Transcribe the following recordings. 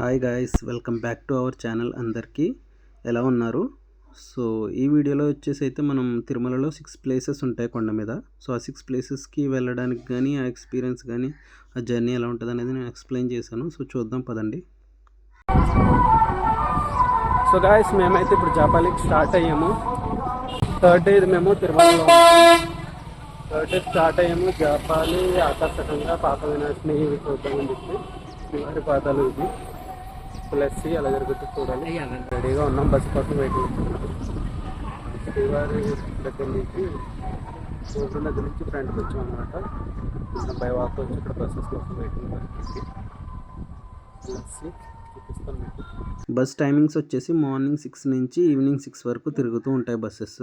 Hi guys, welcome back to our channel. అందరికీ ఎలా ఉన్నారు? సో ఈ వీడియోలో వచ్చేసి అయితే మనం తిరుమలలో 6 ప్లేసెస్ ఉంటాయి కొండ మీద. సో ఆ 6 ప్లేసెస్కి వెళ్ళడానికి కానీ ఆ ఎక్స్పీరియన్స్ కానీ ఆ జర్నీ ఎలా ఉంటుంది అనేది నేను ఎక్స్ప్లెయిన్ చేశాను. సో చూద్దాం పదండి. సో గాయ్స్, మేమైతే ఇప్పుడు జాపాలికి స్టార్ట్ అయ్యాము. థర్డ్ డే మేము తిరుమలలో థర్డ్ డే స్టార్ట్ అయ్యాము. జాపాలి ఆకర్షకంగా పాప వినాశిని చూద్దామని చెప్పి శ్రీవారి పాదాలు ఇది ప్లస్ అలా జరుగుతూ చూడాలి. రెడీగా ఉన్నాం, బస్సు కోసం వెయిటింగ్. శ్రీవారి దగ్గర నుంచి రోడ్డు దగ్గర నుంచి ఫ్రంట్కి వచ్చాం అనమాట. బై వాక్ వచ్చి ఇక్కడ బస్సెస్ కోసం వెయిటింగ్. చూపిస్తాను మీకు. బస్ టైమింగ్స్ వచ్చేసి మార్నింగ్ 6 నుంచి ఈవినింగ్ 6 వరకు తిరుగుతూ ఉంటాయి బస్సెస్.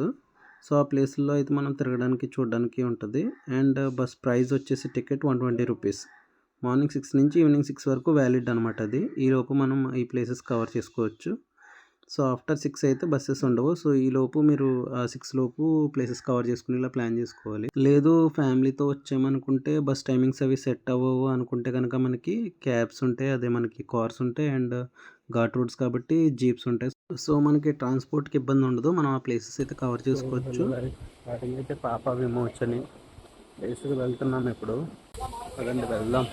సో ఆ ప్లేస్లో అయితే మనం తిరగడానికి చూడడానికి ఉంటుంది. అండ్ బస్ ప్రైస్ వచ్చేసి టికెట్ 120 రూపీస్. మార్నింగ్ 6 నుంచి ఈవినింగ్ 6 వరకు వ్యాలిడ్ అనమాట అది. ఈలోపు మనం ఈ ప్లేసెస్ కవర్ చేసుకోవచ్చు. సో ఆఫ్టర్ 6 అయితే బస్సెస్ ఉండవు. సో ఈలోపు మీరు 6 లోపు ప్లేసెస్ కవర్ చేసుకునేలా ప్లాన్ చేసుకోవాలి. లేదు ఫ్యామిలీతో వచ్చామనుకుంటే బస్ టైమింగ్స్ అవి సెట్ అవ్వవు అనుకుంటే కనుక మనకి క్యాబ్స్ ఉంటాయి, అదే మనకి కార్స్ ఉంటాయి అండ్ ఘాట్ రూట్స్ కాబట్టి జీప్స్ ఉంటాయి. సో మనకి ట్రాన్స్పోర్ట్కి ఇబ్బంది ఉండదు, మనం ఆ ప్లేసెస్ అయితే కవర్ చేసుకోవచ్చు. స్టార్టింగ్ అయితే పాప విమోచని ప్లేస్కి వెళ్తున్నాం. ఇప్పుడు అదండి, వెళ్దాం.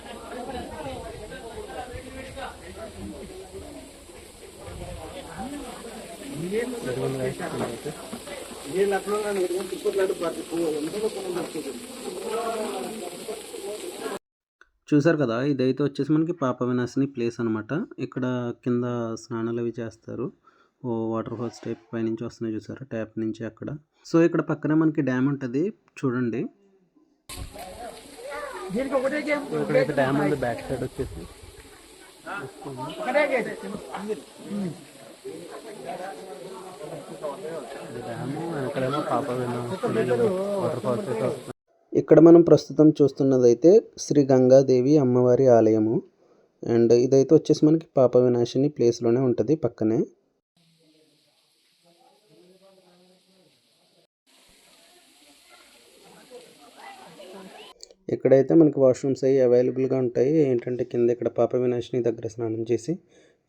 చూసారు కదా, ఇదైతే వచ్చేసి మనకి పాప వినాశిని ప్లేస్ అనమాట. ఇక్కడ కింద స్నానాలు అవి చేస్తారు. వాటర్ ఫాల్స్ టైప్ పైనుంచి వస్తున్నాయి చూసారా, ట్యాప్ నుంచి అక్కడ. సో ఇక్కడ పక్కనే మనకి డ్యామ్ ఉంటుంది చూడండి. ఇక్కడైతే డ్యామ్ ఉంది, బ్యాక్ సైడ్ వచ్చేసి ఇక్కడ మనం ప్రస్తుతం చూస్తున్నది అయితే శ్రీ గంగాదేవి అమ్మవారి ఆలయము. అండ్ ఇదైతే వచ్చేసి మనకి పాప వినాశిని ప్లేస్లోనే ఉంటుంది పక్కనే. ఇక్కడైతే మనకి వాష్రూమ్స్ అవి అవైలబుల్గా ఉంటాయి. ఏంటంటే కింద ఇక్కడ పాప వినాశిని దగ్గర స్నానం చేసి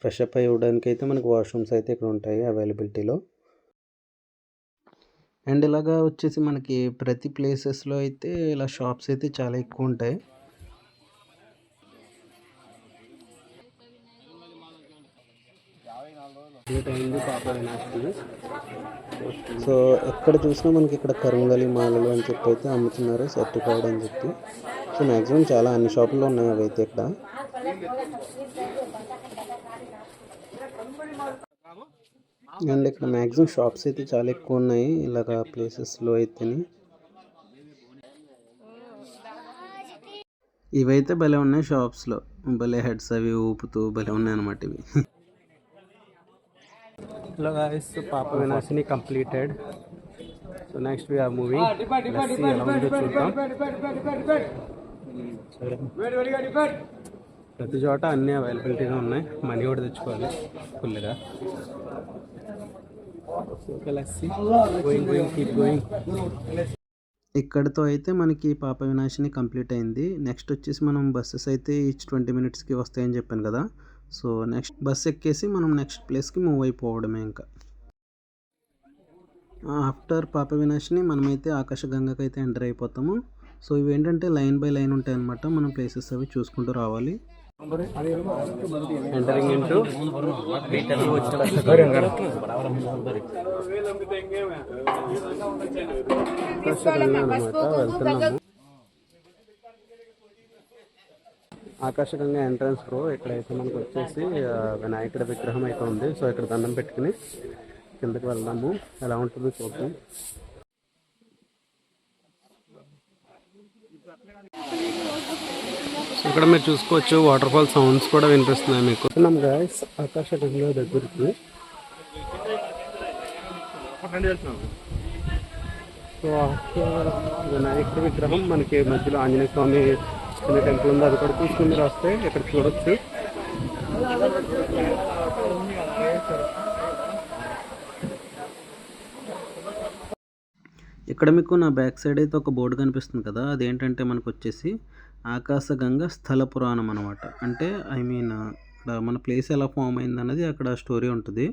ఫ్రెష్ అప్ అయి ఇవ్వడానికి అయితే మనకి వాష్రూమ్స్ అయితే ఇక్కడ ఉంటాయి అవైలబిలిటీలో. అండ్ ఇలాగా వచ్చేసి మనకి ప్రతి ప్లేసెస్లో అయితే ఇలా షాప్స్ అయితే చాలా ఎక్కువ ఉంటాయి. పాప వినాశిని. సో ఎక్కడ చూసినా మనకి ఇక్కడ కరుంగలి మాలలు అని చెప్పి అయితే అమ్ముతున్నారు, సర్టిఫైడ్ అని చెప్పి. సో మ్యాక్సిమం చాలా అన్ని షాపుల్లో ఉన్నాయి అవి అయితే ఇక్కడ. అండ్ ఇక్కడ మ్యాక్సిమం షాప్స్ అయితే చాలా ఎక్కువ ఉన్నాయి ఇలాగా ప్లేసెస్లో అయితేనే. ఇవైతే భలే ఉన్నాయి, షాప్స్లో భలే హెడ్స్ అవి ఊపుతూ భలే ఉన్నాయి అన్నమాట ఇవి. Hello guys, Papa Vinashini completed. So next we are moving. ప్రతి చోట అన్నీ అవైలబిలిటీగా ఉన్నాయి, మనీ కూడా తెచ్చుకోవాలి ఫుల్గా. ఇక్కడతో అయితే మనకి పాప వినాశిని కంప్లీట్ అయింది. నెక్స్ట్ వచ్చేసి మనం బస్సెస్ అయితే ఈచ్ 20 minutesకి వస్తాయని చెప్పాను కదా. సో నెక్స్ట్ బస్ ఎక్కేసి మనం నెక్స్ట్ ప్లేస్కి మూవ్ అయిపోవడమే. ఇంకా ఆఫ్టర్ పాప వినాశిని మనమైతే ఆకాశగంగకి అయితే ఎంటర్ అయిపోతాము. సో ఇవి ఏంటంటే లైన్ బై లైన్ ఉంటాయి అన్నమాట, మనం ప్లేసెస్ అవి చూసుకుంటూ రావాలి. ఎంటరింగ్ ఇంటూ వెళ్తున్నాము. ఆకాశగంగా ఎంట్రన్స్ బ్రో. ఇక్కడైతే మనకు వచ్చేసి వినాయకుడి విగ్రహం అయితే ఉంది. సో ఇక్కడ దండం పెట్టుకుని కిందకి వెళ్దాము, ఎలా ఉంటుందో చూద్దాం. ఇక్కడ మీరు చూసుకోవచ్చు వాటర్ ఫాల్ సౌండ్స్ కూడా వినిపిస్తున్నాయి మీకు. గాయ్స్ ఆకాశగంగా దగ్గరికి. సో వినాయకుడి విగ్రహం మనకి మధ్యలో ఆంజనేయ స్వామి చిన్న టెంపుల్ ఉంది, అది కూడా చూసుకుని మీరు వస్తే ఇక్కడ చూడొచ్చు. ఇక్కడ మీకు నా బ్యాక్ సైడ్ అయితే ఒక బోర్డు కనిపిస్తుంది కదా, అదేంటంటే మనకు వచ్చేసి ఆకాశగంగా స్థల పురాణం అనమాట. అంటే అక్కడ మన ప్లేస్ ఎలా ఫామ్ అయింది అన్నది అక్కడ స్టోరీ ఉంటుంది.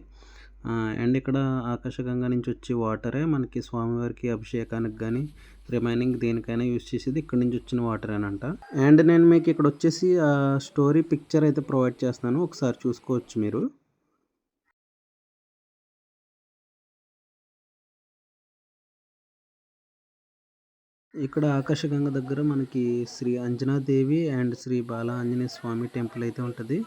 అండ్ ఇక్కడ ఆకాశగంగా నుంచి వచ్చే వాటరే మనకి స్వామివారికి అభిషేకానికి కానీ రిమైనింగ్ దేనికైనా యూజ్ చేసేది ఇక్కడ నుంచి వచ్చిన వాటరేనంట. అండ్ నేను మీకు ఇక్కడ వచ్చేసి ఆ స్టోరీ పిక్చర్ అయితే ప్రొవైడ్ చేస్తాను, ఒకసారి చూసుకోవచ్చు మీరు. ఇక్కడ ఆకాశగంగ దగ్గర మనకి శ్రీ అంజనాదేవి అండ్ శ్రీ బాల ఆంజనేయ స్వామి టెంపుల్ అయితే ఉంటుంది.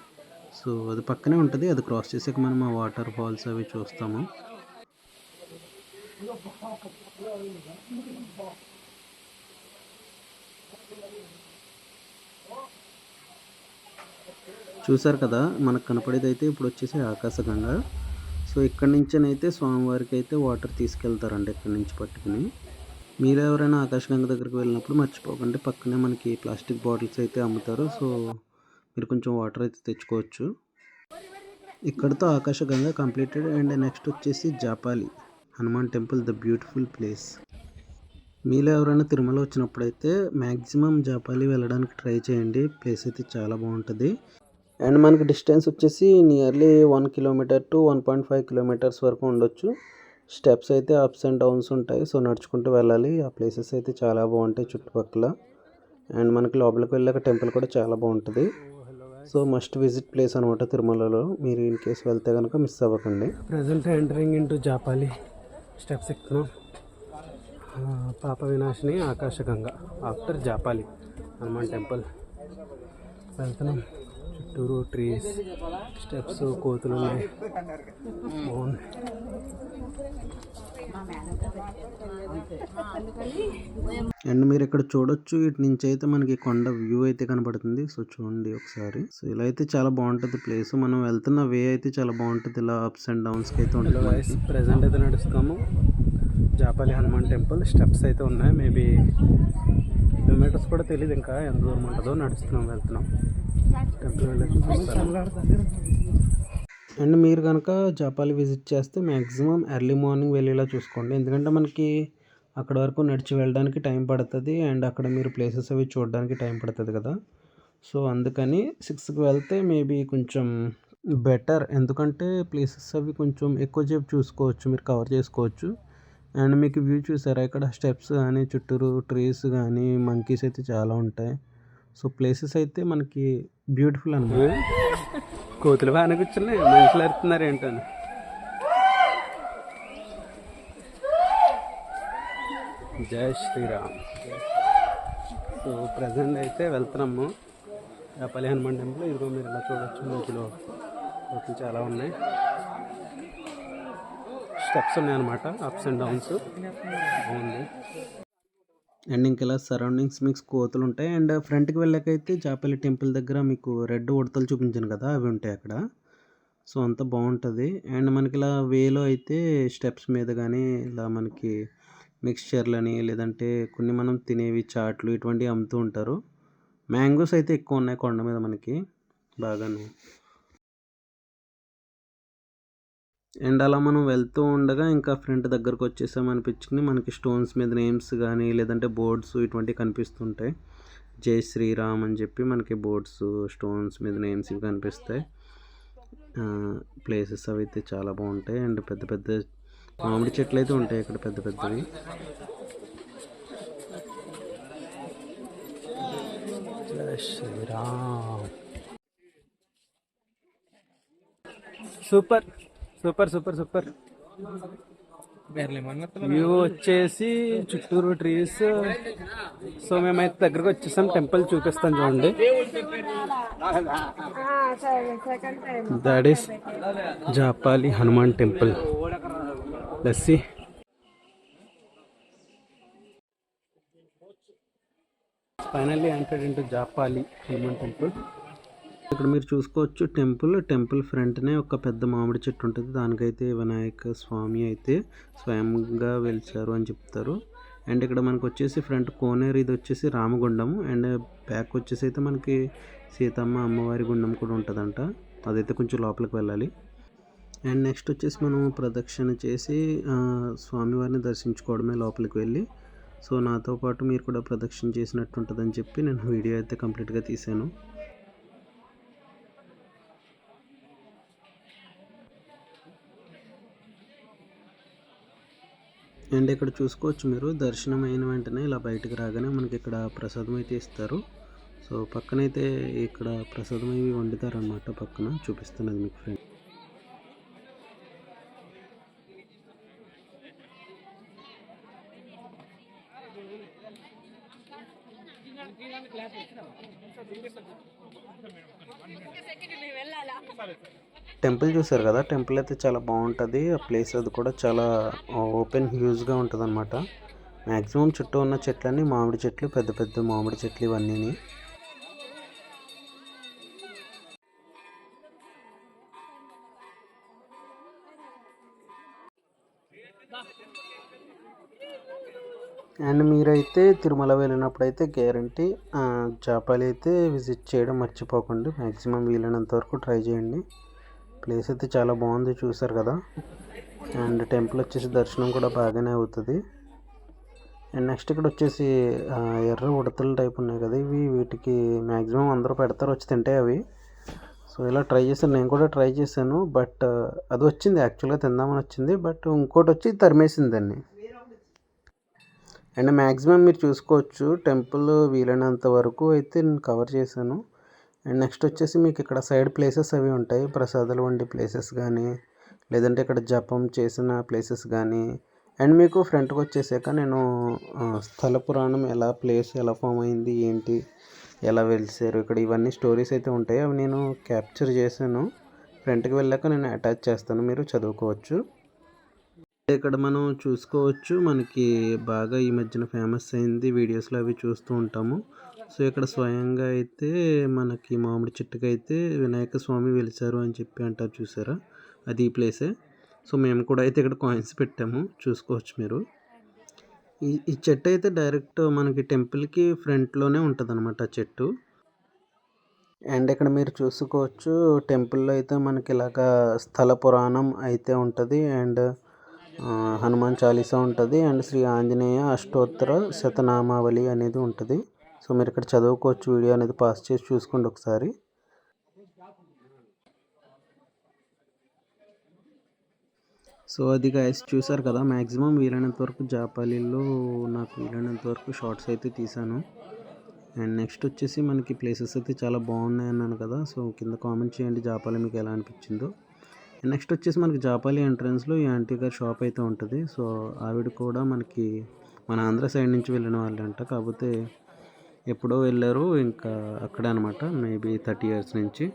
సో అది పక్కనే ఉంటుంది, అది క్రాస్ చేసాక మనం ఆ వాటర్ ఫాల్స్ అవి చూస్తాము. చూసారు కదా, మనకు కనపడేది అయితే ఇప్పుడు వచ్చేసి ఆకాశగంగ. సో ఇక్కడి నుంచినైతే స్వామివారికి అయితే వాటర్ తీసుకెళ్తారండి ఇక్కడి నుంచి పట్టుకుని. మీరు ఎవరైనా ఆకాశగంగ దగ్గరికి వెళ్ళినప్పుడు మర్చిపోకండి, పక్కనే మనకి ప్లాస్టిక్ బాటిల్స్ అయితే అమ్ముతారు. సో మీరు కొంచెం వాటర్ అయితే తెచ్చుకోవచ్చు. ఇక్కడితో ఆకాశగంగ కంప్లీటెడ్. అండ్ నెక్స్ట్ వచ్చేసి Japali Hanuman temple, the beautiful place. మీలో ఎవరైనా తిరుమల వచ్చినప్పుడైతే మ్యాక్సిమం జాపాలి వెళ్ళడానికి ట్రై చేయండి, ప్లేస్ అయితే చాలా బాగుంటుంది. అండ్ మనకి డిస్టెన్స్ వచ్చేసి నియర్లీ 1 కిలోమీటర్ టు 1.5 కిలోమీటర్స్ వరకు ఉండొచ్చు. స్టెప్స్ అయితే అప్స్ అండ్ డౌన్స్ ఉంటాయి, సో నడుచుకుంటూ వెళ్ళాలి. ఆ ప్లేసెస్ అయితే చాలా బాగుంటాయి చుట్టుపక్కల. అండ్ మనకి లోపలికి వెళ్ళాక టెంపుల్ కూడా చాలా బాగుంటుంది. సో మస్ట్ విజిట్ ప్లేస్ అనమాట తిరుమలలో. మీరు ఇన్ కేసు వెళ్తే కనుక మిస్ అవ్వకండి. Present entering into Japali. Steps ఎక్కుతున్నాం. పాప వినాశిని ఆకాశగంగ ఆఫ్టర్ జాపాలి హనుమాన్ టెంపుల్ వెళ్తున్నాం. చుట్టూరు ట్రీస్, స్టెప్స్, కోతులు ఉన్నాయి. అండ్ మీరు ఇక్కడ చూడొచ్చు, ఇటు నుంచి అయితే మనకి కొండ వ్యూ అయితే కనబడుతుంది. సో చూడండి ఒకసారి. సో ఇలా అయితే చాలా బాగుంటుంది ప్లేస్. మనం వెళ్తున్న వే అయితే చాలా బాగుంటుంది, ఇలా అప్స్ అండ్ డౌన్స్కి అయితే ఉంటుంది. ప్రెజెంట్ అయితే నడుస్తాము జాపాలి హనుమాన్ టెంపుల్. స్టెప్స్ అయితే ఉన్నాయి, మేబీ కిలోమీటర్స్ కూడా తెలియదు ఇంకా ఎంత దూరం ఉంటుందో. నడుస్తున్నాం, వెళ్తున్నాం టెంపుల్ వెళ్ళి. అండ్ మీరు కనుక జాపాలి విజిట్ చేస్తే మ్యాక్సిమం ఎర్లీ మార్నింగ్ వెళ్ళేలా చూసుకోండి, ఎందుకంటే మనకి అక్కడ వరకు నడిచి వెళ్ళడానికి టైం పడుతుంది. అండ్ అక్కడ మీరు ప్లేసెస్ అవి చూడడానికి టైం పడుతుంది కదా. సో అందుకని 6కి వెళ్తే మేబీ కొంచెం బెటర్, ఎందుకంటే ప్లేసెస్ అవి కొంచెం ఎక్కువసేపు చూసుకోవచ్చు, మీరు కవర్ చేసుకోవచ్చు. అండ్ మీకు వ్యూ చూసారా, ఇక్కడ స్టెప్స్ కానీ చుట్టూరు ట్రీస్ కానీ మంకీస్ అయితే చాలా ఉంటాయి. సో ప్లేసెస్ అయితే మనకి బ్యూటిఫుల్ అనమాట. కోతులు బాగానే కూర్చున్నాయి, మనుషులు ఎడుతున్నారు ఏంటని. జై శ్రీరామ్. సో ప్రజెంట్ అయితే వెళ్తున్నాము జాపాలి హనుమాన్ టెంపుల్. ఇదిగో మీరు ఇలా చూడవచ్చు, లోపల కోతులు చాలా ఉన్నాయి. స్టెప్స్ ఉన్నాయి అనమాట, అప్స్ అండ్ డౌన్స్. బాగుంది. అండ్ ఇంకెలా సరౌండింగ్స్ మీకు కోతులు ఉంటాయి. అండ్ ఫ్రంట్కి వెళ్ళాకైతే జాపాలి టెంపుల్ దగ్గర మీకు రెడ్ ఉడతలు చూపించాను కదా, అవి ఉంటాయి అక్కడ. సో అంతా బాగుంటుంది. అండ్ మనకి ఇలా వేలో అయితే స్టెప్స్ మీద కానీ ఇలా మనకి మిక్స్చర్లని, లేదంటే కొన్ని మనం తినేవి చాట్లు ఇటువంటివి అమ్ముతూ ఉంటారు. మ్యాంగోస్ అయితే ఎక్కువ ఉన్నాయి కొండ మీద మనకి బాగాను. అండ్ అలా మనం వెళ్తూ ఉండగా ఇంకా ఫ్రంట్ దగ్గరకు వచ్చేసాం అనిపించుకుని మనకి స్టోన్స్ మీద నేమ్స్ కానీ లేదంటే బోర్డ్స్ ఇటువంటివి కనిపిస్తుంటాయి. జై శ్రీరామ్ అని చెప్పి మనకి బోర్డ్స్, స్టోన్స్ మీద నేమ్స్ ఇవి కనిపిస్తాయి. ప్లేసెస్ అవి అయితే చాలా బాగుంటాయి. అండ్ పెద్ద పెద్ద మామిడి చెట్లు అయితే ఉంటాయి ఇక్కడ, పెద్ద పెద్దవి. జై Sriram. Super super super super view వచ్చేసి చుట్టూరు ట్రీస్. సో మేమైతే దగ్గరకు వచ్చేసాం, టెంపుల్ చూపిస్తాను చూడండి. That is Japali Hanuman temple. Let's see. Finally entered into Japali Hanuman temple. ఇక్కడ మీరు చూసుకోవచ్చు టెంపుల్ ఫ్రంట్నే ఒక పెద్ద మామిడి చెట్టు ఉంటుంది. దానికైతే వినాయక స్వామి అయితే స్వయంగా వెలిచారు అని చెప్తారు. అండ్ ఇక్కడ మనకు వచ్చేసి ఫ్రంట్ కోనేరు, ఇది వచ్చేసి రామగుండం. అండ్ బ్యాక్ వచ్చేసి అయితే మనకి సీతమ్మ అమ్మవారి గుండం కూడా ఉంటుందంట, అదైతే కొంచెం లోపలికి వెళ్ళాలి. అండ్ నెక్స్ట్ వచ్చేసి మనం ప్రదక్షిణ చేసి స్వామివారిని దర్శించుకోవడమే లోపలికి వెళ్ళి. సో నాతో పాటు మీరు కూడా ప్రదక్షిణ చేసినట్టు ఉంటుందని చెప్పి నేను వీడియో అయితే కంప్లీట్గా తీసాను. అండ్ ఇక్కడ చూసుకోవచ్చు మీరు, దర్శనం అయిన వెంటనే ఇలా బయటకు రాగానే మనకి ఇక్కడ ప్రసాదం అయితే ఇస్తారు. సో పక్కనైతే ఇక్కడ ప్రసాదం ఇవి వండుతారనమాట. పక్కన చూపిస్తున్నది మీకు ఫ్రెండ్. టెంపుల్ చూసారు కదా, టెంపుల్ అయితే చాలా బాగుంటుంది. ఆ ప్లేస్ అది కూడా చాలా ఓపెన్ హ్యూజ్గా ఉంటుంది అనమాట. మ్యాక్సిమం చుట్టూ ఉన్న చెట్లన్నీ మామిడి చెట్లు, పెద్ద పెద్ద మామిడి చెట్లు ఇవన్నీ. అండ్ మీరైతే తిరుమల వెళ్ళినప్పుడు అయితే గ్యారంటీ జాపాలి అయితే విజిట్ చేయడం మర్చిపోకండి. మ్యాక్సిమం వీలైనంత వరకు ట్రై చేయండి. ప్లేస్ అయితే చాలా బాగుంది, చూసారు కదా. అండ్ టెంపుల్ వచ్చేసి దర్శనం కూడా బాగానే అవుతుంది. అండ్ నెక్స్ట్ ఇక్కడ వచ్చేసి ఎర్ర ఉడతల టైప్ ఉన్నాయి కదా, వీటికి మ్యాక్సిమం అందరూ పెడతారు వచ్చి తింటాయి అవి. సో ఇలా ట్రై చేశాను, నేను కూడా ట్రై చేశాను. బట్ అది వచ్చింది, యాక్చువల్గా తిందామని వచ్చింది. బట్ ఇంకోటి వచ్చి తరిమేసింది దాన్ని. అండ్ మ్యాక్సిమం మీరు చూసుకోవచ్చు, టెంపుల్ వీలైనంత వరకు అయితే నేను కవర్ చేశాను. అండ్ నెక్స్ట్ వచ్చేసి మీకు ఇక్కడ సైడ్ ప్లేసెస్ అవి ఉంటాయి, ప్రసాదాలు వండే ప్లేసెస్ కానీ, లేదంటే ఇక్కడ జపం చేసిన ప్లేసెస్ కానీ. అండ్ మీకు ఫ్రంట్కి వచ్చేసాక నేను స్థల పురాణం ప్లేస్ ఎలా ఫామ్ అయింది, ఏంటి, ఎలా వెలిసారు ఇక్కడ, ఇవన్నీ స్టోరీస్ అయితే ఉంటాయి. అవి నేను క్యాప్చర్ చేశాను. ఫ్రంట్కి వెళ్ళాక నేను అటాచ్ చేస్తాను, మీరు చదువుకోవచ్చు. ఇక్కడ మనం చూసుకోవచ్చు, మనకి బాగా ఈ మధ్యన ఫేమస్ అయింది, వీడియోస్లో అవి చూస్తూ ఉంటాము. సో ఇక్కడ స్వయంగా అయితే మనకి మామిడి చెట్టుకి అయితే వినాయక స్వామి వెలిసారు అని చెప్పి అంటారు, చూసారా, అది ఈ ప్లేసే. సో మేము కూడా అయితే ఇక్కడ కాయిన్స్ పెట్టాము, చూసుకోవచ్చు మీరు. ఈ చెట్టు అయితే డైరెక్ట్ మనకి టెంపుల్కి ఫ్రంట్లోనే ఉంటుంది అనమాట చెట్టు. అండ్ ఇక్కడ మీరు చూసుకోవచ్చు, టెంపుల్లో అయితే మనకి ఇలాగా స్థల పురాణం అయితే ఉంటుంది. అండ్ హనుమాన్ చాలీసా ఉంటుంది. అండ్ శ్రీ ఆంజనేయ అష్టోత్తర శతనామావళి అనేది ఉంటుంది. సో మీరు ఇక్కడ చదువుకోవచ్చు, వీడియో అనేది పాస్ చేసి చూసుకోండి ఒకసారి. సో అది గైస్ చూసారు కదా, మ్యాక్సిమం వీలైనంత వరకు జాపాలీలో నాకు వీలైనంత వరకు షార్ట్స్ అయితే తీసాను. అండ్ నెక్స్ట్ వచ్చేసి మనకి ప్లేసెస్ అయితే చాలా బాగున్నాయి అన్నాను కదా. సో కింద కామెంట్ చేయండి జాపాలి మీకు ఎలా అనిపించిందో. నెక్స్ట్ వచ్చేసి మనకి జాపాలి ఎంట్రన్స్లో ఈ ఆంటీ గారి షాప్ అయితే ఉంటుంది. సో ఆవిడ కూడా మనకి మన ఆంధ్ర సైడ్ నుంచి వెళ్ళిన వాళ్ళంట, కాకపోతే ఎప్పుడో వెళ్ళారు ఇంకా అక్కడే అనమాట, మేబీ 30 years నుంచి.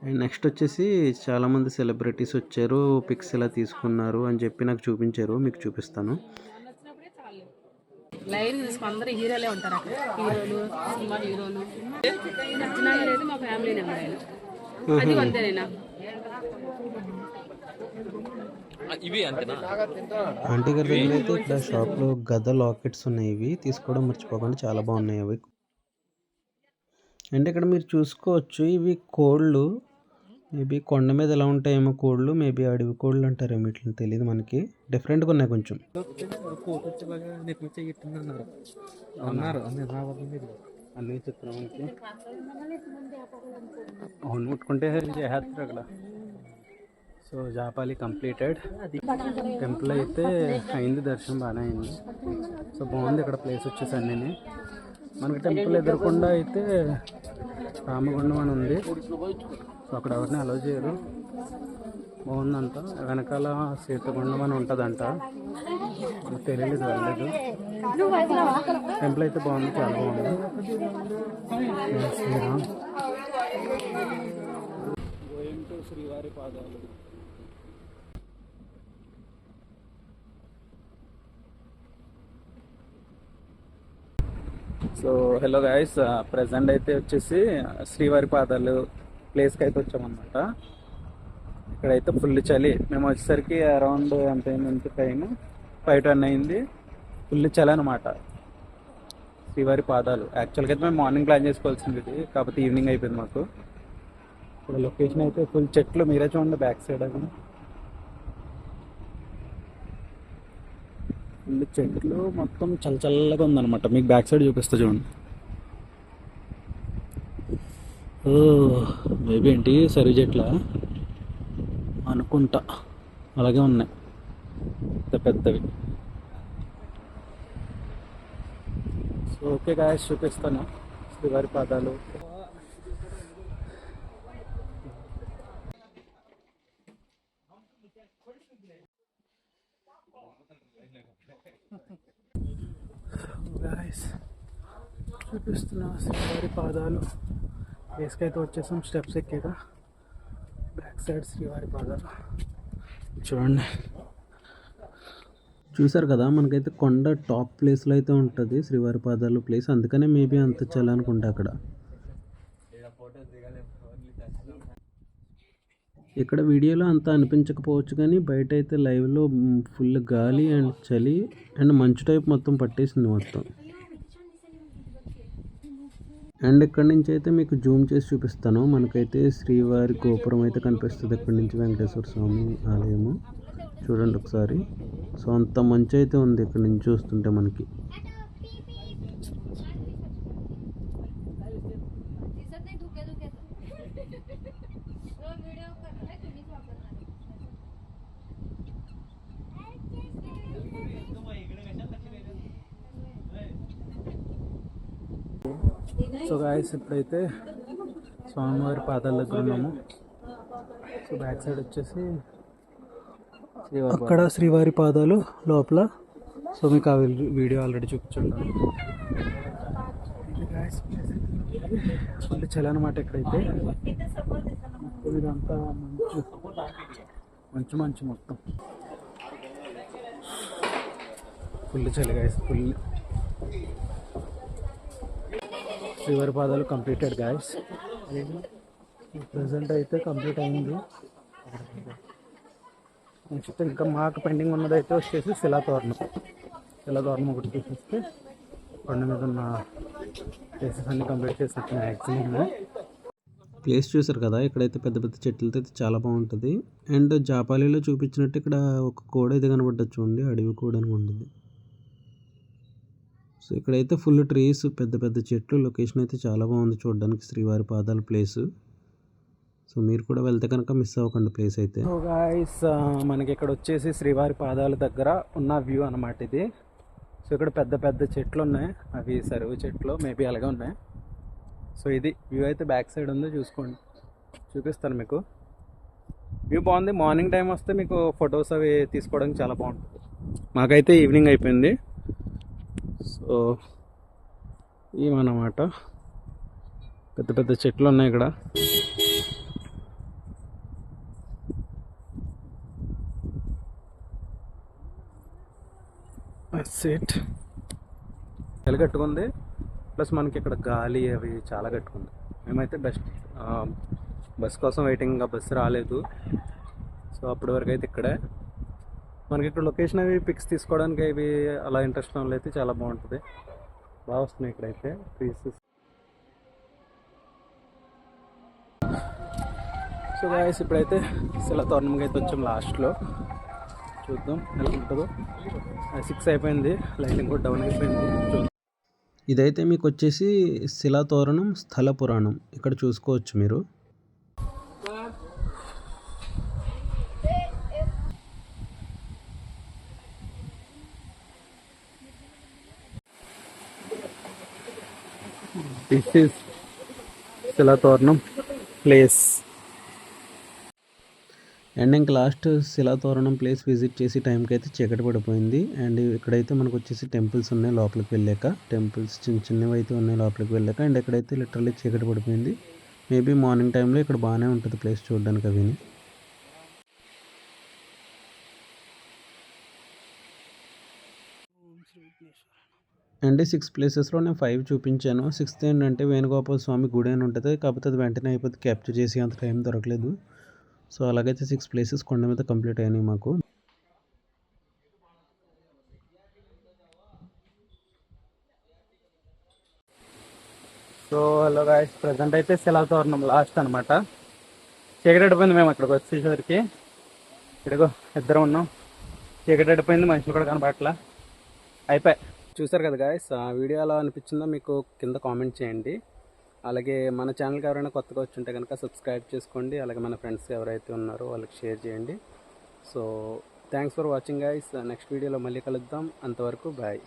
అండ్ నెక్స్ట్ వచ్చేసి చాలామంది సెలబ్రిటీస్ వచ్చారు, పిక్స్ ఎలా తీసుకున్నారు అని చెప్పి నాకు చూపించారు, మీకు చూపిస్తాను. లైన్ అందరూ హీరోలే ఉంటారు, హీరోలు, సినిమా హీరోలు. నచ్చినారు మా ఫ్యామిలీ నెంబర్ ఆయన, అది అంతేనా. ఆంటీ గారి దగ్గర అయితే ఇక్కడ షాప్లో గద లాకెట్స్ ఉన్నాయి, ఇవి తీసుకోవడం మర్చిపోకండి, చాలా బాగున్నాయి అవి. అంటే ఇక్కడ మీరు చూసుకోవచ్చు, ఇవి కోళ్ళు, మేబీ కొండ మీద ఎలా ఉంటాయేమో కోళ్ళు, మేబీ అడవి కోళ్ళు అంటారేమో, వీటిని తెలియదు మనకి, డిఫరెంట్గా ఉన్నాయి కొంచెం. అన్ని చిత్రానికి అవును ముట్టుకుంటే చేస్తారు అక్కడ. సో జాపాలి కంప్లీటెడ్, టెంపుల్ అయితే అయింది, దర్శనం బాగానే అయింది. సో బాగుంది ఇక్కడ ప్లేస్ వచ్చేసి అన్నీ. మనకి టెంపుల్ ఎదురకుండా అయితే రామగుండం అని ఉంది. సో అక్కడ ఎవరిని అలౌ చేయరు, బాగుందంట. వెనకాల సీతగుండం అని ఉంటుందంట, తెలియలేదు, వెళ్ళలేదు. టెంపుల్ అయితే బాగుంది, చాలా బాగుంది. శ్రీరామ్ గోయింగ్ టు శ్రీవారి పాదాలు. సో హలో గైస్, ప్రజెంట్ అయితే వచ్చేసి శ్రీవారి పాదాలు ప్లేస్కి అయితే వచ్చామన్నమాట. ఇక్కడైతే ఫుల్ చలి, మేము వచ్చేసరికి అరౌండ్ ఎంత అయింది టైం 5:10 అయింది. ఫుల్ చలి అనమాట. శ్రీవారి పాదాలు యాక్చువల్గా అయితే మేము మార్నింగ్ ప్లాన్ చేసుకోవాల్సింది, కాకపోతే ఈవినింగ్ అయిపోయింది మాకు. ఇక్కడ లొకేషన్ అయితే ఫుల్ చెట్లు, మీరే చూడండి బ్యాక్ సైడ్ అది ఫుల్ చెట్లు, మొత్తం చల్లగా ఉందన్నమాట. మీకు బ్యాక్ సైడ్ చూపిస్తా చూడండి. ఓ మేబీ ఏంటి సరి చెట్ల అనుకుంటా, అలాగే ఉన్నాయి పెద్ద పెద్దవి. సో ఓకే గాయస్, చూపిస్తాను శ్రీవారి పాదాలు. గాయస్ చూపిస్తున్నా శ్రీవారి పాదాలు. ప్లేస్కి అయితే వచ్చేసాం, స్టెప్స్ ఎక్కాక బ్యాక్ సైడ్ శ్రీవారి పాదాలు చూడండి. చూసారు కదా, మనకైతే కొండ టాప్ ప్లేస్లో అయితే ఉంటుంది శ్రీవారి పాదాలు ప్లేస్, అందుకనే మేబీ అంత చలి అనుకుంటా అక్కడ. ఇక్కడ వీడియోలో అంత అనిపించకపోవచ్చు కానీ బయట అయితే లైవ్లో ఫుల్ గాలి అండ్ చలి అండ్ మంచు టైప్ మొత్తం పట్టేసింది మొత్తం. అండ్ ఇక్కడి నుంచి అయితే మీకు జూమ్ చేసి చూపిస్తాను. మనకైతే శ్రీవారి గోపురం అయితే కనిపిస్తుంది ఇక్కడి నుంచి, వెంకటేశ్వర స్వామి ఆలయము చూడండి ఒకసారి. సో అంత మంచి అయితే ఉంది ఇక్కడ నుంచి చూస్తుంటే మనకి. సో గాయస్ ఇప్పుడైతే స్వామివారి పాదాల దగ్గర ఉన్నాము. సో బ్యాక్ సైడ్ వచ్చేసి అక్కడ శ్రీవారి పాదాలు లోపల. సో మీకు ఆ వీడియో ఆల్రెడీ చూపించుంటాను. ఫుల్ చలి అనమాట ఇక్కడైతే. ఇదంతా మంచు మంచు మొత్తం ఫుల్ చలి గాయస్, ఫుల్. శ్రీవారి పాదాలు కంప్లీటెడ్ గాయస్. ప్రజెంట్ అయితే కంప్లీట్ అయింది. నెక్స్ట్ ఇంకా మాకు పెండింగ్ ఉన్నదైతే వచ్చేసి శిలాతోరణం ఒకటి తీసేస్తే కొండ మీద ఉన్న ప్లేసెస్ అన్ని కంప్లీట్ చేసినట్టు మ్యాక్సిమం. ప్లేస్ చూసారు కదా, ఇక్కడైతే పెద్ద పెద్ద చెట్లతో అయితే చాలా బాగుంటుంది. అండ్ జాపాలీలో చూపించినట్టు ఇక్కడ ఒక కోడ అయితే కనబడ్డది చూడండి, అడవి కోడ అని ఉంటుంది. సో ఇక్కడైతే ఫుల్ ట్రీస్, పెద్ద పెద్ద చెట్లు. లొకేషన్ అయితే చాలా బాగుంది చూడడానికి శ్రీవారి పాదాల ప్లేస్. సో మీరు కూడా వెళ్తే కనుక మిస్ అవ్వకండి ప్లేస్ అయితే. సో గాయ్స్ మనకి ఇక్కడ వచ్చేసి శ్రీవారి పాదాల దగ్గర ఉన్న వ్యూ అనమాట ఇది. సో ఇక్కడ పెద్ద పెద్ద చెట్లు ఉన్నాయి, అవి సరువు చెట్లు మేబీ అలాగే ఉన్నాయి. సో ఇది వ్యూ అయితే బ్యాక్ సైడ్ ఉందో చూసుకోండి, చూపిస్తాను మీకు. వ్యూ బాగుంది. మార్నింగ్ టైం వస్తే మీకు ఫొటోస్ అవి తీసుకోవడానికి చాలా బాగుంటుంది. మాకైతే ఈవినింగ్ అయిపోయింది. సో ఏమన్నమాట, పెద్ద పెద్ద చెట్లు ఉన్నాయి ఇక్కడ. సెట్ చలి కట్టుకుంది, ప్లస్ మనకి ఇక్కడ గాలి అవి చాలా కట్టుకుంది. మేమైతే బస్ కోసం వెయిటింగ్, ఇంకా బస్సు రాలేదు. సో అప్పటి వరకు అయితే ఇక్కడే మనకి ఇక్కడ లొకేషన్ అవి పిక్స్ తీసుకోవడానికి అవి అలా ఇంట్రెస్ట్ ఉన్న అయితే చాలా బాగుంటుంది. బాగా వస్తున్నాయి ఇక్కడైతే పీసెస్. సో గాయస్ ఇప్పుడైతే శిలాతోరణంకి అయితే వచ్చాం లాస్ట్లో. చూద్దాం ఎలా ఉంటుందో. 6 అయిపోయింది, లైటింగ్ కూడా డౌన్ అయిపోయింది. ఇదైతే మీకు వచ్చేసి శిలాతోరణం స్థల పురాణం, ఇక్కడ చూసుకోవచ్చు మీరు. This is Silathoranam place. And ఇంక లాస్ట్ శిలాతోరణం ప్లేస్ విజిట్ చేసి టైంకి అయితే చీకటి పడిపోయింది. అండ్ ఇక్కడైతే మనకు వచ్చేసి టెంపుల్స్ ఉన్నాయి లోపలికి వెళ్ళాక, టెంపుల్స్ చిన్న చిన్నవి అయితే ఉన్నాయి లోపలికి వెళ్ళాక. అండ్ ఇక్కడైతే లిటరల్లీ చీకటి పడిపోయింది. మేబీ మార్నింగ్ టైంలో ఇక్కడ బాగానే ఉంటుంది ప్లేస్ చూడడానికి అవి. అండ్ 6 ప్లేసెస్లో నేను 5 చూపించాను. 6th ఏంటంటే వేణుగోపాల స్వామి గుడి అని ఉంటుంది, కాకపోతే అది వెంటనే అయిపోతే క్యాప్చర్ చేసి అంత టైం దొరకలేదు. సో అలాగైతే 6 ప్లేసెస్ కొండ మీద కంప్లీట్ అయినాయి మాకు. సో హలో గాయ్స్, ప్రజెంట్ అయితే శిలాతోరణం లాస్ట్ అనమాట. చీకటి పడిపోయింది మేము అక్కడికి వచ్చేసరికి. ఇక్కడికో ఇద్దరం ఉన్నాం, చీకటి పడిపోయింది, మనుషులు కూడా కనపట్లా. అయిపోయి చూసారు కదా గాయ్స్, ఆ వీడియో ఎలా అనిపించిందో మీకు కింద కామెంట్ చేయండి. అలాగే మన ఛానల్కి ఎవరైనా కొత్తగా వచ్చుంటే కనుక సబ్స్క్రైబ్ చేసుకోండి. అలాగే మన ఫ్రెండ్స్ ఎవరైతే ఉన్నారో వాళ్ళకి షేర్ చేయండి. So thanks for watching guys. Next వీడియోలో మళ్ళీ కలుద్దాం. అంతవరకు బాయ్.